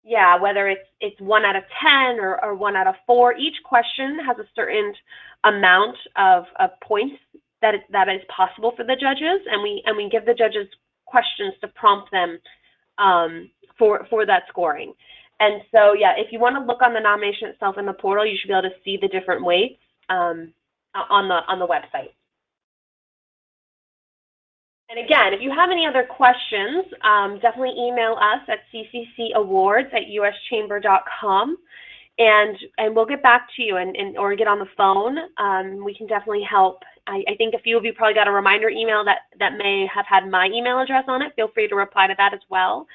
Yeah, whether it's 1 out of 10 or 1 out of 4. Each question has a certain amount of points that is possible for the judges, and we give the judges questions to prompt them for that scoring. And so, yeah, if you want to look on the nomination itself in the portal, you should be able to see the different weights on the website. And again, if you have any other questions, definitely email us at cccawards@uschamber.com, and we'll get back to you or get on the phone. We can definitely help. I think a few of you probably got a reminder email that may have had my email address on it. Feel free to reply to that as well,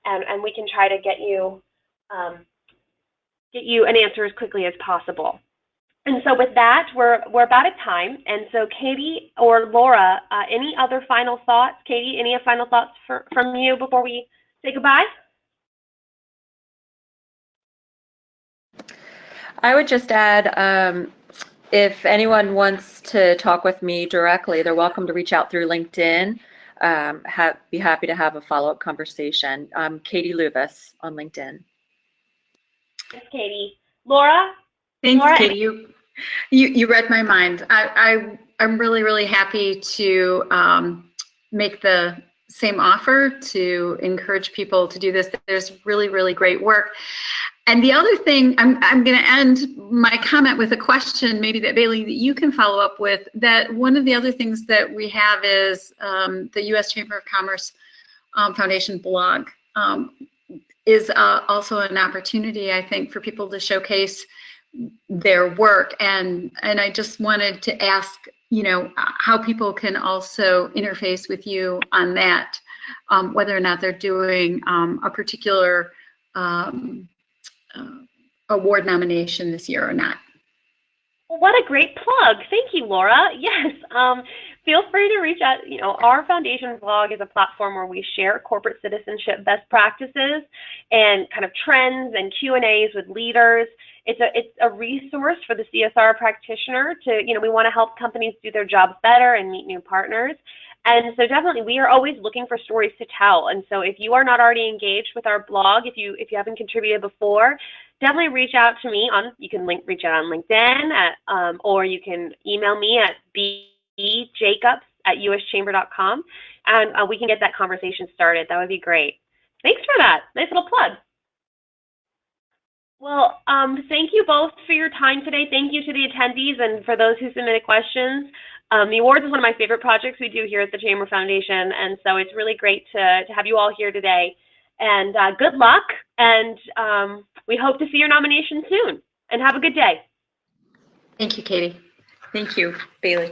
and we can try to get you an answer as quickly as possible. And so with that, we're about at time. And so Katie or Laura, any other final thoughts? Katie, any final thoughts from you before we say goodbye? I would just add, if anyone wants to talk with me directly, they're welcome to reach out through LinkedIn. Be happy to have a follow-up conversation. I'm Katie Luvis on LinkedIn. Thanks, Katie. Laura? Thanks, Laura, Katie. You read my mind. I'm really, really happy to make the same offer to encourage people to do this. There's really, really great work. And the other thing, I'm going to end my comment with a question, maybe that Bailey, that you can follow up with. That one of the other things that we have is the U.S. Chamber of Commerce Foundation blog is also an opportunity, I think, for people to showcase their work. And I just wanted to ask, you know, how people can also interface with you on that, whether or not they're doing a particular award nomination this year or not. Well, what a great plug. Thank you, Laura. Yes, feel free to reach out. You know, our foundation blog is a platform where we share corporate citizenship best practices and kind of trends and Q&As with leaders. It's a resource for the CSR practitioner to, you know, we want to help companies do their jobs better and meet new partners. And so definitely, we are always looking for stories to tell. And so if you are not already engaged with our blog, if you haven't contributed before, definitely reach out to me you can reach out on LinkedIn or you can email me at bjacobs@uschamber.com, and we can get that conversation started. That would be great. Thanks for that. Nice little plug. Well, thank you both for your time today. Thank you to the attendees and for those who submitted questions. The awards is one of my favorite projects we do here at the Chamber Foundation, and so it's really great to have you all here today. And good luck, and we hope to see your nomination soon. And have a good day. Thank you, Katie. Thank you, Bailey.